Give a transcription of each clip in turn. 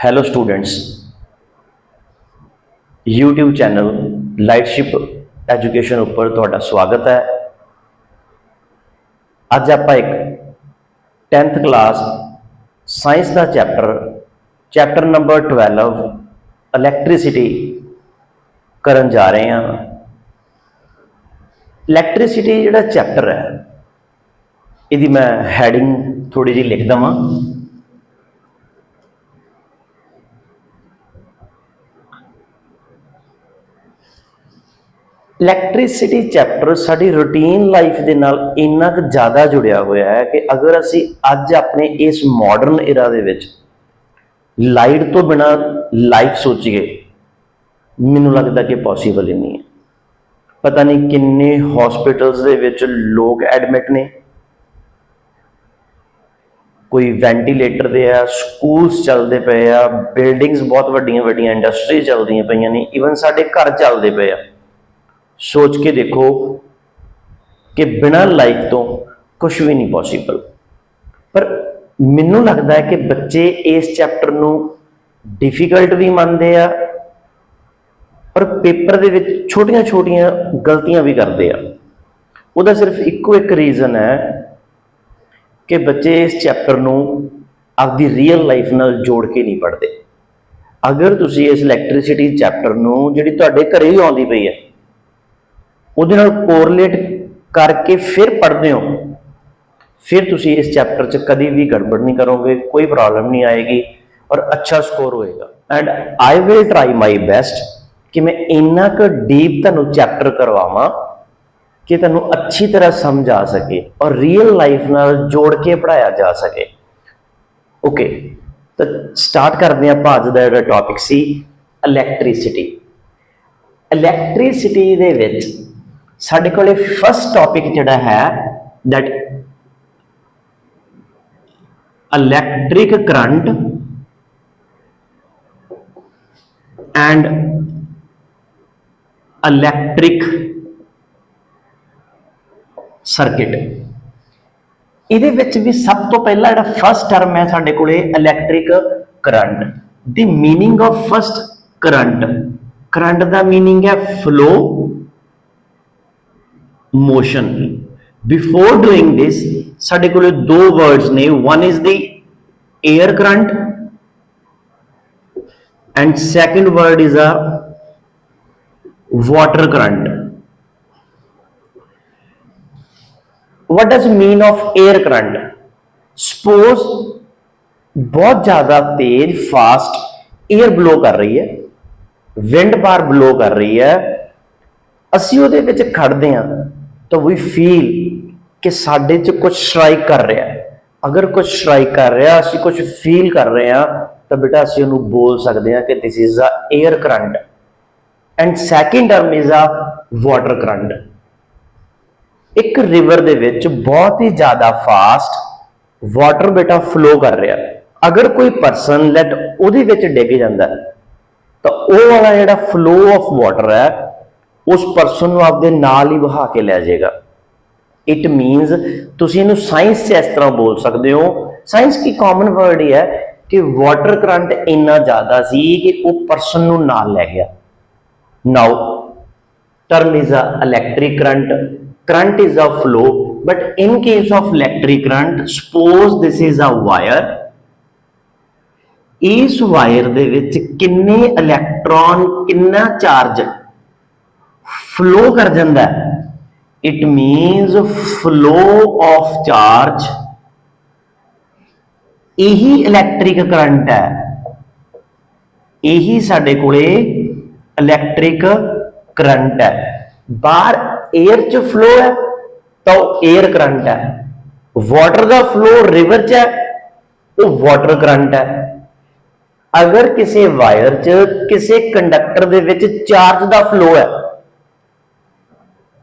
Hello students, YouTube channel Lightship Education उपर तुहाडा स्वागत है। अज आप एक 10th क्लास साइंस का चैप्टर नंबर 12 इलैक्ट्रिसिटी करन जा रहे हैं। इलैक्ट्रिसिटी जिहड़ा चैप्टर है इहदी मैं हैडिंग थोड़ी जी लिख देवां। इलैक्ट्रिसिटी चैप्टर साडी रूटीन लाइफ के नाल इन्ना क ज़्यादा जुड़िया होया है कि अगर असी अज अपने इस modern era they which light तो बिना लाइफ सोचिए, मैनूं लगदा कि पॉसीबल ही नहीं है। पता नहीं किन्ने हॉस्पिटल्स दे विच लोग एडमिट ने, कोई वेंटीलेटर दे आ, स्कूल्स चलते पे आ, बिल्डिंग्स बहुत वड्डियां वड्डियां इंडस्ट्री चलदियां पईयां ने, ईवन साडे घर चलते पे आ। सोच के देखो कि बिना लाइफ तो कुछ भी नहीं पॉसीबल। पर मैनूं लगता है कि बच्चे इस चैप्टर नूं डिफिकल्ट भी मानते आ और पेपर दे विच छोटियां छोटियां गलतियां भी करते आ। उहदा सिर्फ इक्को एक रीजन है कि बच्चे इस चैप्टर नूं आपदी रियल लाइफ नाल जोड़ के नहीं पढ़ते। अगर तुसीं इस इलैक्ट्रिसिटी चैप्टर नूं जिहड़ी तुहाडे घरे ही आउंदी पई है ਉਹਦੇ ਨਾਲ कोरलेट करके फिर पढ़ते हो, फिर तुसी इस चैप्टर च कभी भी गड़बड़ नहीं करोगे, कोई प्रॉब्लम नहीं आएगी और अच्छा स्कोर होएगा। And I will try my best कि मैं इन्ना क डीप तुहानूं चैप्टर करवावां कि तुहानूं अच्छी तरह समझ आ सके और रियल लाइफ नाल जोड़ के पढ़ाया जा सके। ओके, तो स्टार्ट करते हैं। अज दा जिहड़ा टॉपिक सी इलैक्ट्रिसिटी। इलैक्ट्रिसिटी दे विच साडे कोले फर्स्ट टॉपिक जिहड़ा है that electric current and electric circuit. इहदे विच भी सब तो पहला जिहड़ा फर्स्ट टर्म है साडे कोले electric current. The meaning of first current, current दा मीनिंग है flow, motion. Before doing this साडे कोले दो वर्ड्स ने, one is the air current and second word is a water current. What does mean of air current? Suppose बहुत ज्यादा तेज fast air blow कर रही है, विंड बार ब्लो कर रही है, असी उहदे विच खड़दे हां तो वी फील कि साडे च कुछ स्ट्राइक कर रहा है। अगर कुछ स्ट्राइक कर रहा, असी कुछ फील कर रहे हैं तो बेटा असी उहनूं बोल सकते हैं कि this is a air current. And second term is a water current. एक रिवर दे विच बहुत ही ज्यादा फास्ट वाटर बेटा फ्लो कर रहा है। अगर कोई परसन लैट उहदे विच डिग जांदा तो वो वाला जिहड़ा फ्लो ऑफ वाटर है उस परसन को आपदे नाल ही बहा के लै जाएगा। इट मीनस तुसीं इहनूं साइंस से इस तरह बोल सकते हो, साइंस की कॉमन वर्ड ही है कि वाटर करंट इन्ना ज़्यादा सी कि वो परसन नूं नाल लै गया। Now term is a electric current, current is a flow, but in case of electric current suppose this is a wire. इस वायर दे विच किन्ने इलैक्ट्रॉन, किन्ना चार्ज फ्लो कर जाता है। It means flow of charge, यही इलैक्ट्रिक करंट है, यही साडे कोले इलैक्ट्रिक करंट है। बाहर एयर च फ्लो है तो एयर करंट है, वाटर का फ्लो रिवर च है तो वाटर करंट है। अगर किसी वायर च किसी कंडक्टर दे विच चार्ज का फ्लो है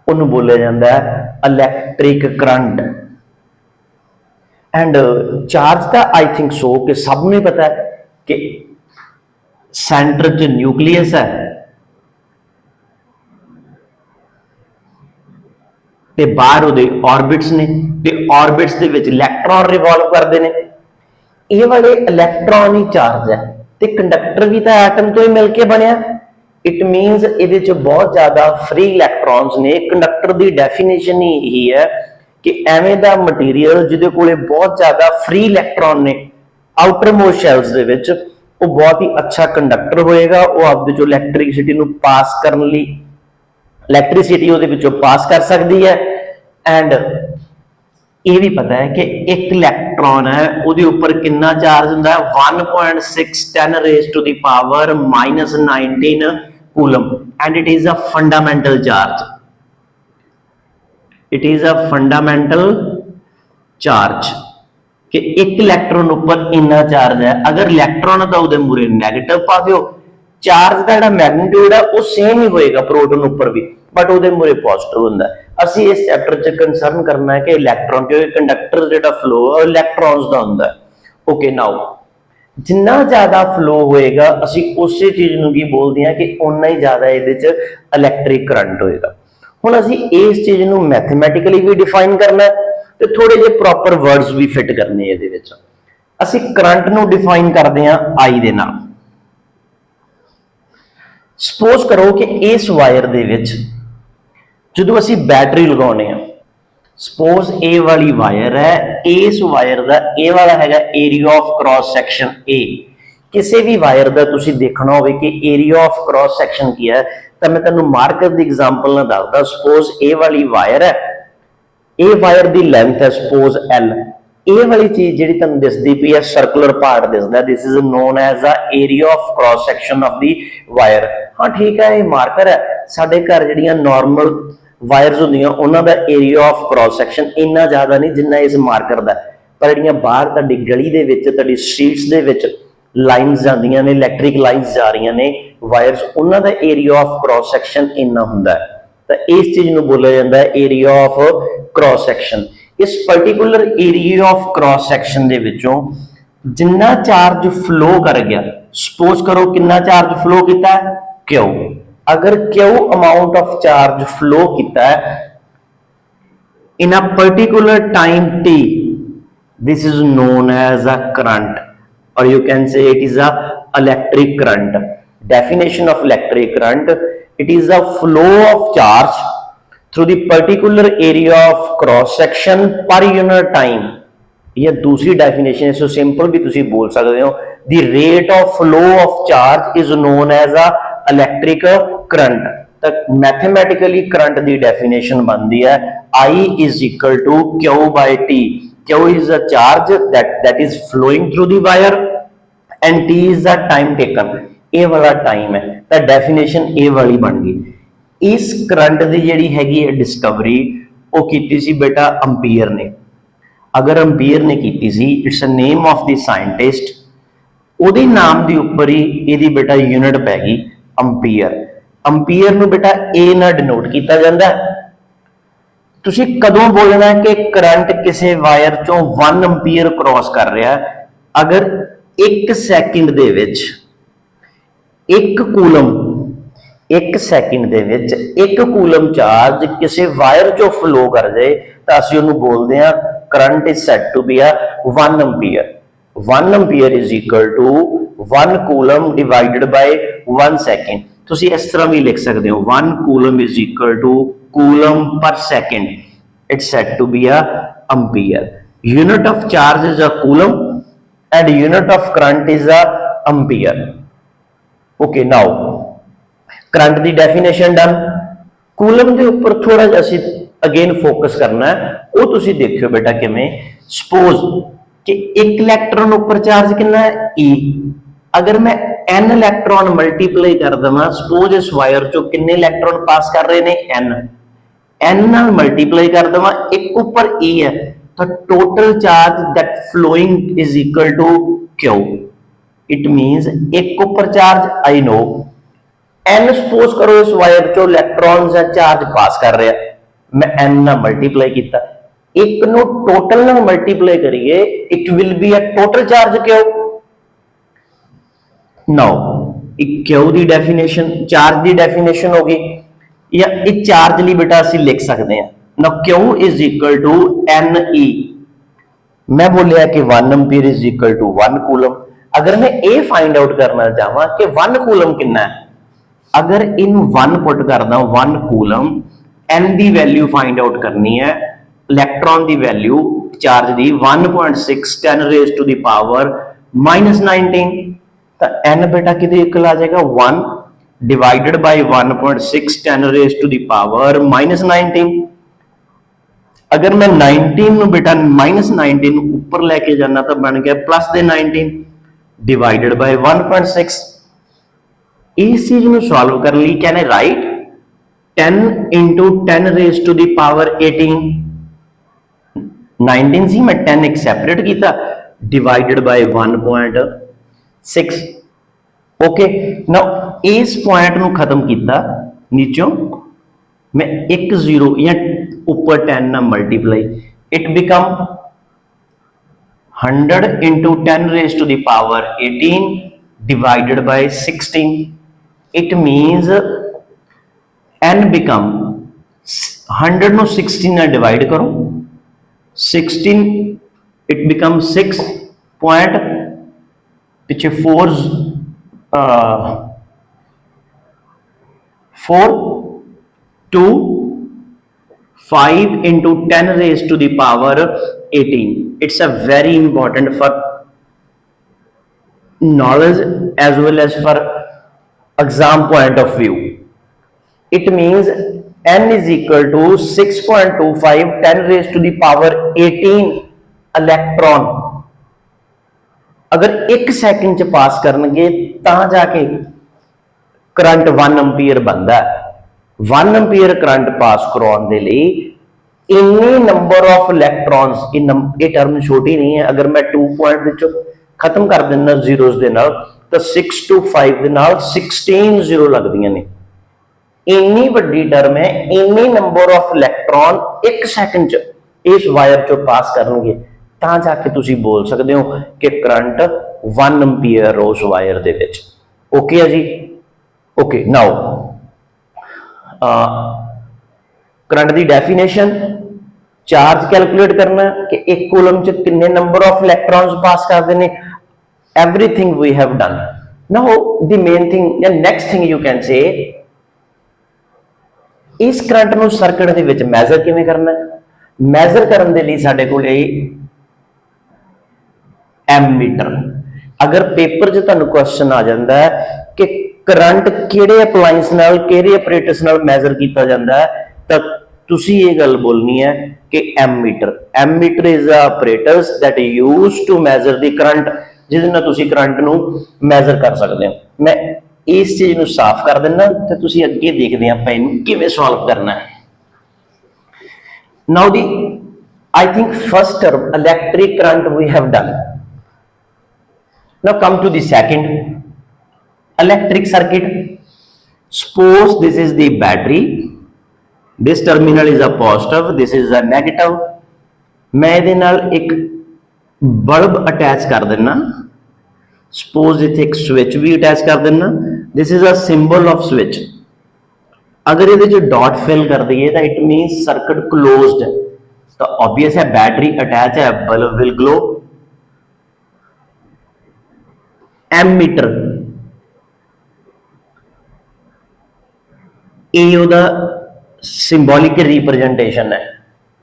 उन्होंने बोलिया जाता है इलैक्ट्रिक करंट। एंड चार्ज का आई थिंक सो कि सब में पता है कि सेंटर च न्यूक्लियस है ते बाहर उहदे ऑर्बिट्स ने, ते ऑर्बिट्स दे विच इलैक्ट्रॉन रिवॉल्व करते हैं। ये वाले इलैक्ट्रॉन ही चार्ज है। ਤੇ ਕੰਡਕਟਰ ਵੀ ਤਾਂ ਐਟਮ ਤੋਂ ਹੀ ਮਿਲ ਕੇ ਬਣਿਆ। ਇਟ ਮੀਨਸ ਇਹਦੇ ਚ ਬਹੁਤ ਜ਼ਿਆਦਾ ਫ੍ਰੀ ਇਲੈਕਟ੍ਰॉन्स ਨੇ। ਕੰਡਕਟਰ ਦੀ ਡੈਫੀਨੇਸ਼ਨ ਹੀ ਇਹੀ ਹੈ ਕਿ ਐਵੇਂ ਦਾ ਮਟੀਰੀਅਲ ਜਿਹਦੇ ਕੋਲੇ ਬਹੁਤ ਜ਼ਿਆਦਾ ਫ੍ਰੀ ਇਲੈਕਟ੍ਰॉन ਨੇ ਆਊਟਰ ਮੋਸਟ ਸ਼ੈਲਸ ਦੇ ਵਿੱਚ, ਉਹ ਬਹੁਤ ਹੀ ਅੱਛਾ ਕੰਡਕਟਰ ਹੋਏਗਾ। ਉਹ ਆਪਦੇ ਚੋਂ ਇਲੈਕਟ੍ਰਿਸਿਟੀ ਨੂੰ ਪਾਸ ਕਰਨ ਲਈ ਇਲੈਕਟ੍ਰਿਸਿਟੀ ਉਹਦੇ ਵਿੱਚੋਂ ਪਾਸ ਕਰ ਸਕਦੀ ਹੈ। ਐਂਡ ਇਹ ਵੀ ਪਤਾ ਹੈ ਕਿ ਇੱਕ ਇਲੈਕਟ੍ਰॉन ਹੈ ਉਹਦੇ ਉੱਪਰ ਕਿੰਨਾ ਚਾਰਜ ਹੁੰਦਾ ਹੈ 1.610 ਰੇਜ਼ ਟੂ ਦੀ power -19 coulomb, and it is a fundamental charge. It is a fundamental charge ਕਿ ਇੱਕ ਇਲੈਕਟ੍ਰੋਨ ਉੱਪਰ ਇੰਨਾ ਚਾਰਜ ਹੈ। ਅਗਰ ਇਲੈਕਟ੍ਰੋਨ ਦਾ ਉਹਦੇ ਮੂਰੇ ਨੈਗੇਟਿਵ ਪਾ ਦਿਓ, ਚਾਰਜ ਦਾ ਜਿਹੜਾ ਮੈਗਨੀਟਿਊਡ ਹੈ ਉਹ ਸੇਮ ਹੀ ਹੋਏਗਾ ਪ੍ਰੋਟੋਨ ਉੱਪਰ ਵੀ, ਬਟ ਉਹਦੇ ਮੂਰੇ ਪੋਜ਼ਿਟਿਵ ਹੁੰਦਾ। ਅਸੀਂ ਇਸ ਚੈਪਟਰ 'ਚ ਕੰਸਰਨ ਕਰਨਾ ਹੈ ਕਿ ਇਲੈਕਟ੍ਰੋਨ, ਕਿਉਂਕਿ ਕੰਡਕਟਰ ਜਿਹੜਾ ਫਲੋ ਹੈ ਉਹ ਇਲੈਕਟ੍ਰੋਨਸ ਦਾ ਹੁੰਦਾ। ਓਕੇ, ਨਾਓ ਜਿੰਨਾ ਜ਼ਿਆਦਾ ਫਲੋ ਹੋਏਗਾ ਅਸੀਂ ਉਸੇ ਚੀਜ਼ ਨੂੰ ਕੀ ਬੋਲਦੇ ਹਾਂ ਕਿ ਉਨਾ ਹੀ ਜ਼ਿਆਦਾ ਇਹਦੇ 'ਚ ਇਲੈਕਟ੍ਰਿਕ ਕਰੰਟ ਹੋਏਗਾ। ਹੁਣ ਅਸੀਂ ਇਸ ਚੀਜ਼ ਨੂੰ ਮੈਥਮੈਟਿਕਲੀ ਵੀ ਡਿਫਾਈਨ ਕਰਨਾ ਤੇ ਥੋੜੇ ਜਿਹੇ ਪ੍ਰੋਪਰ ਵਰਡਸ ਵੀ ਫਿੱਟ ਕਰਨੇ ਇਹਦੇ ਵਿੱਚ। ਅਸੀਂ ਕਰੰਟ ਨੂੰ ਡਿਫਾਈਨ ਕਰਦੇ ਹਾਂ I ਦੇ ਨਾਲ। ਸਪੋਜ਼ ਕਰੋ ਕਿ ਇਸ ਵਾਇਰ ਦੇ ਵਿੱਚ ਜਦੋਂ ਅਸੀਂ ਬੈਟਰੀ ਲਗਾਉਨੇ ਆ, ਸਪੋਜ਼ ਇਹ ਵਾਲੀ ਵਾਇਰ ਹੈ, ਇਸ ਵਾਇਰ ਦਾ ਇਹ ਵਾਲਾ ਹੈਗਾ area of cross section A। ਕਿਸੇ ਵੀ ਵਾਇਰ ਦਾ ਤੁਸੀਂ ਦੇਖਣਾ ਹੋਵੇ ਕਿ ਏਰੀਆ ਆਫ ਕ੍ਰਾਸ ਸੈਕਸ਼ਨ ਕੀ ਹੈ, ਤਾਂ ਮੈਂ ਤੁਹਾਨੂੰ ਮਾਰਕਰ ਦੀ ਐਗਜ਼ਾਮਪਲ ਨਾਲ ਦੱਸਦਾ। ਸਪੋਜ਼ ਇਹ ਵਾਲੀ ਵਾਇਰ ਹੈ, ਇਹ ਵਾਇਰ ਦੀ ਲੈਂਥ ਹੈ ਸਪੋਜ਼ L। ਇਹ ਵਾਲੀ ਚੀਜ਼ ਜਿਹੜੀ ਤੁਹਾਨੂੰ ਦਿਸਦੀ ਪਈ ਹੈ ਸਰਕੂਲਰ ਪਾਰਟ ਦਿਸਦਾ, this is known as a area of cross section of the wire. ਹਾਂ ਠੀਕ ਹੈ, ਇਹ ਮਾਰਕਰ ਹੈ। ਸਾਡੇ ਘਰ ਜਿਹੜੀਆਂ ਨਾਰਮਲ ਵਾਇਰਸ ਹੁੰਦੀਆਂ ਉਹਨਾਂ ਦਾ ਏਰੀਆ ਆਫ ਕ੍ਰਾਸ ਸੈਕਸ਼ਨ ਇੰਨਾ ਜ਼ਿਆਦਾ ਨਹੀਂ ਜਿੰਨਾ ਇਸ ਮਾਰਕਰ ਦਾ, ਪਰ ਜਿਹੜੀਆਂ ਬਾਹਰ ਤੁਹਾਡੀ ਗਲੀ ਦੇ ਵਿੱਚ, ਤੁਹਾਡੀ ਸਟਰੀਟਸ ਦੇ ਵਿੱਚ ਲਾਈਨਸ ਜਾਂਦੀਆਂ ਨੇ, ਇਲੈਕਟ੍ਰਿਕ ਲਾਈਨਸ ਜਾ ਰਹੀਆਂ ਨੇ ਵਾਇਰਸ, ਉਹਨਾਂ ਦਾ ਏਰੀਆ ਆਫ ਕ੍ਰਾਸ ਸੈਕਸ਼ਨ ਇੰਨਾ ਹੁੰਦਾ ਹੈ। ਤਾਂ ਇਸ ਚੀਜ਼ ਨੂੰ ਬੋਲਿਆ ਜਾਂਦਾ ਹੈ ਏਰੀਆ ਆਫ ਕ੍ਰਾਸ ਸੈਕਸ਼ਨ। ਇਸ particular area of cross section ਦੇ ਵਿੱਚੋਂ ਜਿੰਨਾ ਚਾਰਜ ਫਲੋ ਕਰ ਗਿਆ, ਸਪੋਜ਼ ਕਰੋ ਕਿੰਨਾ ਚਾਰਜ ਫਲੋ ਕੀਤਾ ਹੈ Q। ਅਗਰ Q amount of charge flow ਕੀਤਾ ਹੈ in a particular time t, this is known as a current, or you can say it is a electric current. Definition of electric current: it is a flow of charge through the particular area of cross section per unit time। या दूसरी definition इसको simple भी तुसी बोल सकते हो, the rate of flow of charge is known as a electric current। तक mathematically current दी definition बनती है I is equal to Q by T। Q is a charge that is flowing through the wire and T is the time taken। ये वाला time है, तो definition ये वाली बन गई। इस करंट की जिहड़ी हैगी है डिस्कवरी वो कीती सी बेटा अंपीयर ने। अगर अंपीयर ने कीती सी, it's a name of the scientist, ਉਹਦੇ ਨਾਮ ਦੇ ਉੱਪਰ ਹੀ ਇਹਦੀ ਬੇਟਾ ਯੂਨਿਟ ਪੈ ਗਈ ਅੰਪੀयर। ਅੰਪੀयर ਨੂੰ ਬੇਟਾ A ਨਾਲ ਡਿਨੋਟ ਕੀਤਾ ਜਾਂਦਾ। ਤੁਸੀਂ ਕਦੋਂ ਬੋਲਣਾ ਕਿ ਕਰੰਟ ਕਿਸੇ ਵਾਇਰ ਚੋਂ 1 ਅੰਪੀयर ਕ੍ਰਾਸ ਕਰ ਰਿਹਾ? ਅਗਰ 1 ਸੈਕਿੰਡ ਦੇ ਵਿੱਚ 1 ਕੂਲਮ, 1 ਸੈਕਿੰਡ ਦੇ ਵਿੱਚ 1 ਕੂਲਮ ਚਾਰਜ ਕਿਸੇ ਵਾਇਰ ਚੋਂ ਫਲੋ ਕਰ ਜਾਏ ਤਾਂ ਅਸੀਂ ਉਹਨੂੰ ਬੋਲਦੇ ਹਾਂ current is said to be a 1 ampere. 1 ampere is equal to 1 coulomb divided by 1 second. ਤੁਸੀਂ ਇਸ ਤਰ੍ਹਾਂ ਵੀ ਲਿਖ ਸਕਦੇ ਹੋ 1 coulomb is equal to coulomb per second. It's said to be a ampere. Unit of charge is a coulomb and unit of current is a अंपीयर। Okay, now current the definition done. Coulomb ਦੇ ਉੱਪਰ ਥੋੜਾ ਜਿਹਾ ਅਸੀਂ again focus ਕਰਨਾ ਹੈ। ਉਹ ਤੁਸੀਂ ਦੇਖਿਓ ਬੇਟਾ ਕਿਵੇਂ। ਸਪੋਜ਼ कि एक इलेक्ट्रॉन ऊपर चार्ज कितना है E। अगर मैं n इलेक्ट्रॉन मल्टीप्लाई कर देवां, सपोज इस वायर चो कितने इलेक्ट्रॉन पास कर रहे हैं n नाल मल्टीप्लाई कर देवां, एक ऊपर E है, तो total charge that flowing is equal to Q। It means एक ऊपर charge I know n, suppose करो इस वायर चो इलेक्ट्रॉन्स है चार्ज पास कर रहे हैं, मैं n नाल मल्टीप्लाई किया, एक नो टोटल ना मल्टीप्लाई करिए, it will be a total charge Q। Now एक Q दी डेफिनेशन, चार्ज दी डेफिनेशन होगी, या इस चार्ज लिए बेटा ਅਸੀਂ लिख सकते हैं। Now Q is equal to NE। मैं बोलिया कि 1 ampere is equal to 1 coulomb. अगर मैं ये फाइंड आउट करना चाहवा कि 1 कूलम कितना है, अगर इन 1 पुट करदा 1 कूलम, n की वैल्यू फाइंड आउट करनी है, इलैक्ट्रॉन की वैल्यू चार्ज की 1.6 10 रेज टू द पावर -19, तो n बेटा कितने इक्वल आ जाएगा 1 divided by 1.6 10 raise to the power -19। अगर मैं 19 बेटा -19 ऊपर लेके जाना तो बन गया प्लस दे 19 डिवाइडेड बाय 1.6। इस चीज को सॉल्व करने लिए can I write 10 into 10 raise to the power 18, 19 C मैं 10 एक सैपरेट किया डिवाइडेड बाय 1.6। ओके नाउ इस पॉइंट को खत्म किया नीचों मैं एक 0 या ऊपर 10 ना multiply, it become 100 into 10 raised to the power 18 divided by 16. It means n become 100 no 16 ना divide करो 16, it becomes 6 point पीछे 4 2 5 into 10 raised to the power 18. It's a very important for knowledge as well as for exam point of view. It means n is equal to 6.25 10 raised to the power 18 electron अगर 1 second च पास करनगे तां जाके current 1 ampere बनता है। 1 ampere current pass करवाने के लिए इन्नी नंबर ऑफ इलैक्ट्रॉन्स, ये टर्म छोटी नहीं है, अगर मैं 2 पॉइंट खत्म कर देना जीरोस दे नाल तो 6 to 5 दे नाल 16 जीरो लगदियां ने। इन्नी वड्डी टर्म है, इन्नी नंबर ऑफ इलैक्ट्रॉन 1 सेकंड च इस वायर चो पास करनगे तां जाके तुसी बोल सकते हो कि करंट 1 एम्पीयर उस वायर दे विच। ओके है जी। ओके नाउ करंट की डेफिनेशन, चार्ज कैलकुलेट करना कि 1 कूलम च कितने नंबर ऑफ इलैक्ट्रॉन्स पास करते हैं, everything we have done. Now the main thing या next thing you can say is current ਨੂੰ ਸਰਕਟ ਦੇ ਵਿੱਚ ਮੈਜ਼ਰ ਕਿਵੇਂ ਕਰਨਾ ਹੈ। ਮੈਜ਼ਰ ਕਰਨ ਦੇ ਲਈ ਸਾਡੇ ਕੋਲ ਐਮੀਟਰ, ਅਗਰ ਪੇਪਰ 'ਚ ਤੁਹਾਨੂੰ ਕੁਐਸਚਨ ਆ ਜਾਂਦਾ ਹੈ ਕਿ करंट किहड़े अप्लायंस नाल किहड़े ऑपरेटर्स नाल मैजर किया जाता है तो तुसी ये गल बोलनी है कि ammeter is a operators that use to measure the current, जिहदे नाल तुसी करंट नू मैजर कर सकते हो। मैं इस चीज नू साफ कर देना तो तुसी अगे देखते हैं आपां इहनू किवें सॉल्व करना है। Now the I think first term electric current we have done. Now come to the second electric circuit. Suppose this is the battery, this terminal is a positive, this is a negative। मैं इहदे नाल एक bulb attach कर देना, suppose इत्थे एक switch भी attach कर देना, this is a symbol off switch. अगर इहदे च डॉट फिल कर दईए तो इट मीन्स सर्किट क्लोज्ड है, तो ऑब्वियस है बैटरी अटैच है, बल्ब विल ग्लो। एमीटर ये सिंबॉलिक रिप्रेजेंटेशन है,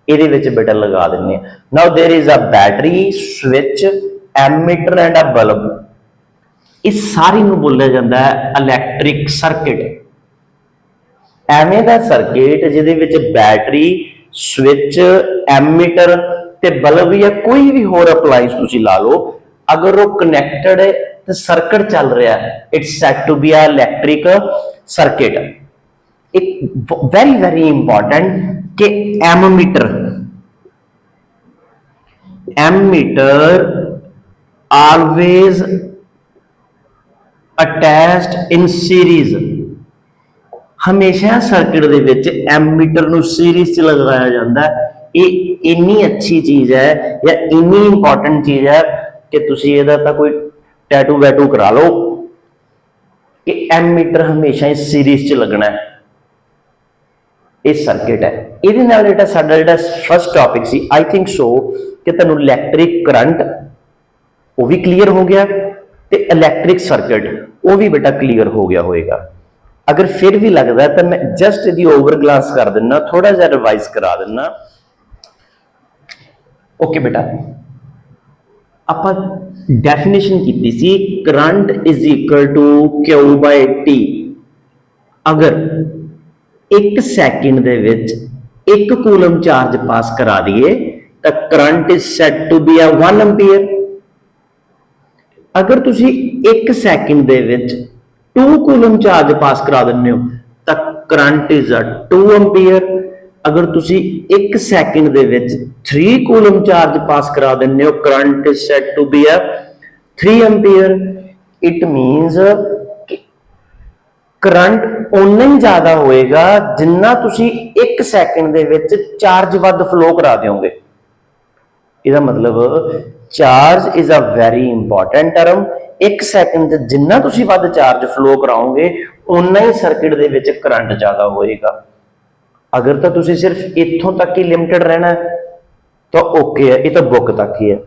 ये बेटा लगा दें। Now there is a battery, switch, ammeter and a bulb. इस सारी नूं बोलिया जाता है इलैक्ट्रिक सर्किट। एवें दा सर्किट जिहदे विच बैटरी, स्विच, एमीटर ते बल्ब या कोई भी होर अप्लायंस तुसीं ला लो, अगर वो कनैक्टेड है तो सर्किट चल रहा है, it's said to be a electric circuit. एक वेरी वेरी इंपॉर्टेंट कि ammeter always attached in series. हमेशा सर्किट दे विच एमीटर नूं सीरीज च लगाया जाता है। ये इन्नी अच्छी चीज है या इन्नी इंपॉर्टेंट चीज है कि तुसीं इहदा तां कोई टैटू वैटू करा लो कि एमीटर हमेशा इस सीरीज च लगना है। इस सर्किट है ये साडा फर्स्ट टॉपिक सी। आई थिंक सो कि तुहानूं इलैक्ट्रिक करंट वो भी क्लीयर हो गया ਤੇ ਇਲੈਕਟ੍ਰਿਕ ਸਰਕਟ ਉਹ ਵੀ ਬੇਟਾ ਕਲੀਅਰ ਹੋ ਗਿਆ ਹੋਏਗਾ। ਅਗਰ ਫਿਰ ਵੀ ਲੱਗਦਾ ਤਾਂ ਮੈਂ ਜਸਟ ਇਹਦੀ ਓਵਰ ਗਲਾਂਸ ਕਰ ਦਿੰਨਾ, ਥੋੜਾ ਜਿਹਾ ਰਿਵਾਈਜ਼ ਕਰਾ ਦਿੰਨਾ। ਓਕੇ ਬੇਟਾ, ਆਪਾਂ ਡੈਫੀਨੇਸ਼ਨ ਕੀਤੀ ਸੀ current is equal to Q by T। ਅਗਰ 1 ਸੈਕਿੰਡ ਦੇ ਵਿੱਚ 1 ਕੂਲਮ ਚਾਰਜ ਪਾਸ ਕਰਾ ਦਈਏ ਤਾਂ current is said to be 1 ampere. ਅਗਰ ਤੁਸੀਂ 1 ਸੈਕਿੰਡ ਦੇ ਵਿੱਚ 2 ਕੂਲਮ ਚਾਰਜ ਪਾਸ ਕਰਾ ਦਿੰਦੇ ਹੋ ਤਾਂ ਕਰੰਟ ਇਜ਼ 2 ਐਂਪੀਅਰ। ਅਗਰ ਤੁਸੀਂ 1 ਸੈਕਿੰਡ ਦੇ ਵਿੱਚ 3 ਕੂਲਮ ਚਾਰਜ ਪਾਸ ਕਰਾ ਦਿੰਦੇ ਹੋ, current is said to be 3 ampere. It means ਕਿ ਕਰੰਟ ਓਨਾ ਹੀ ਜ਼ਿਆਦਾ ਹੋਏਗਾ ਜਿੰਨਾ ਤੁਸੀਂ 1 ਸੈਕਿੰਡ ਦੇ ਵਿੱਚ ਚਾਰਜ ਵੱਧ ਫਲੋ ਕਰਾ ਦਿਓਗੇ। ਇਹਦਾ ਮਤਲਬ charge is a very important term. 1 second 'ਚ ਜਿੰਨਾ ਤੁਸੀਂ ਵੱਧ ਚਾਰਜ ਫਲੋ ਕਰਾਓਗੇ ਓਨਾ ਹੀ ਸਰਕਿਟ ਦੇ ਵਿੱਚ ਕਰੰਟ ਜ਼ਿਆਦਾ ਹੋਏਗਾ। ਅਗਰ ਤਾਂ ਤੁਸੀਂ ਸਿਰਫ ਇੱਥੋਂ ਤੱਕ ਹੀ ਲਿਮਟਿਡ ਰਹਿਣਾ ਤਾਂ ਓਕੇ ਹੈ, ਇਹ ਤਾਂ ਬੁੱਕ ਤੱਕ ਹੀ ਹੈ।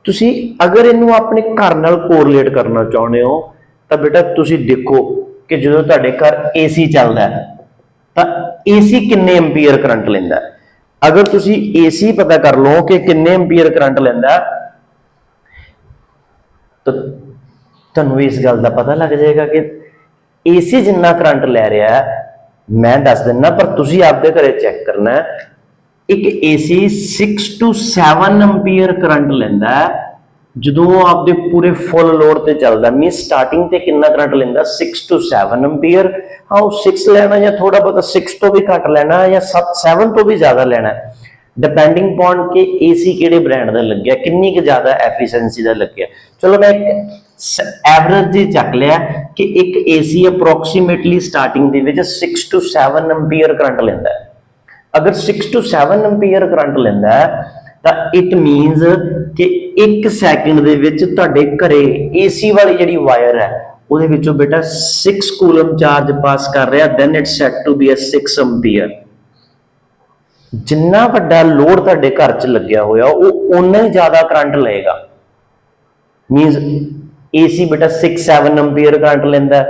ਤੁਸੀਂ ਅਗਰ ਇਹਨੂੰ ਆਪਣੇ ਘਰ ਨਾਲ ਕੋਰਿਲੇਟ ਕਰਨਾ ਚਾਹੁੰਦੇ ਹੋ ਤਾਂ ਬੇਟਾ ਤੁਸੀਂ ਦੇਖੋ ਕਿ ਜਦੋਂ ਤੁਹਾਡੇ ਘਰ AC ਚੱਲਦਾ ਤਾਂ AC ਕਿੰਨੇ ਐਂਪੀਅਰ ਕਰੰਟ ਲੈਂਦਾ। ਅਗਰ ਤੁਸੀਂ AC ਪਤਾ ਕਰ ਲਓ ਕਿ ਕਿੰਨੇ ਐਂਪੀਅਰ ਕਰੰਟ ਲੈਂਦਾ ਤਾਂ ਤੁਹਾਨੂੰ ਇਸ ਗੱਲ ਦਾ ਪਤਾ ਲੱਗ ਜਾਏਗਾ ਕਿ AC ਜਿੰਨਾ ਕਰੰਟ ਲੈ ਰਿਹਾ ਹੈ, ਮੈਂ ਦੱਸ ਦਿੰਦਾ ਪਰ ਤੁਸੀਂ ਆਪਦੇ ਘਰੇ ਚੈੱਕ ਕਰਨਾ। ਇੱਕ AC 6 to 7 ਐਂਪੀਅਰ ਕਰੰਟ ਲੈਂਦਾ ਜਦੋਂ ਆਪਦੇ ਪੂਰੇ ਫੁੱਲ ਲੋਡ ਤੇ ਚੱਲਦਾ। ਮੀਨ ਸਟਾਰਟਿੰਗ ਤੇ ਕਿੰਨਾ ਕਰੰਟ ਲੈਂਦਾ 6 to 7 ਐਂਪੀਅਰ। ਹਾਂ ਉਹ 6 ਲੈਣਾ ਜਾਂ ਥੋੜਾ ਬਹੁਤਾ 6 ਤੋਂ ਵੀ ਘੱਟ ਲੈਣਾ ਜਾਂ 7 ਤੋਂ ਵੀ ਜ਼ਿਆਦਾ ਲੈਣਾ, ਡਿਪੈਂਡਿੰਗ ਪੌਨ ਕਿ AC ਕਿਹੜੇ ਬ੍ਰਾਂਡ ਦਾ ਲੱਗਿਆ, ਕਿੰਨੀ ਕੁ ਜ਼ਿਆਦਾ ਐਫੀਸ਼ੀਐਂਸੀ ਦਾ ਲੱਗਿਆ। ਚਲੋ ਮੈਂ ਇੱਕ ਐਵਰੇਜ ਜੀ ਚੱਕ ਲਿਆ ਕਿ ਇੱਕ AC ਅਪਰੋਕਸੀਮੇਟਲੀ ਸਟਾਰਟਿੰਗ ਦੇ ਵਿੱਚ 6 to 7 ਐਂਪੀਅਰ ਕਰੰਟ ਲੈਂਦਾ। ਅਗਰ 6 to 7 ਐਂਪੀਅਰ ਕਰੰਟ ਲੈਂਦਾ ਤਾਂ ਇਟ ਮੀਨਸ ਕਿ 1 ਸੈਕਿੰਡ ਦੇ ਵਿੱਚ ਤੁਹਾਡੇ ਘਰੇ AC ਵਾਲੀ ਜਿਹੜੀ ਵਾਇਰ ਹੈ ਉਹਦੇ ਵਿੱਚੋਂ ਬੇਟਾ 6 ਕੂਲਮ ਚਾਰਜ ਪਾਸ ਕਰ ਰਿਹਾ, then it's said to be 6 ampere. ਜਿੰਨਾ ਵੱਡਾ ਲੋਡ ਤੁਹਾਡੇ ਘਰ 'ਚ ਲੱਗਿਆ ਹੋਇਆ ਉਹ ਓਨਾ ਹੀ ਜ਼ਿਆਦਾ ਕਰੰਟ ਲਏਗਾ। ਮੀਨਸ AC ਬੇਟਾ 6-7 ਐਂਪੀਅਰ ਕਰੰਟ ਲੈਂਦਾ।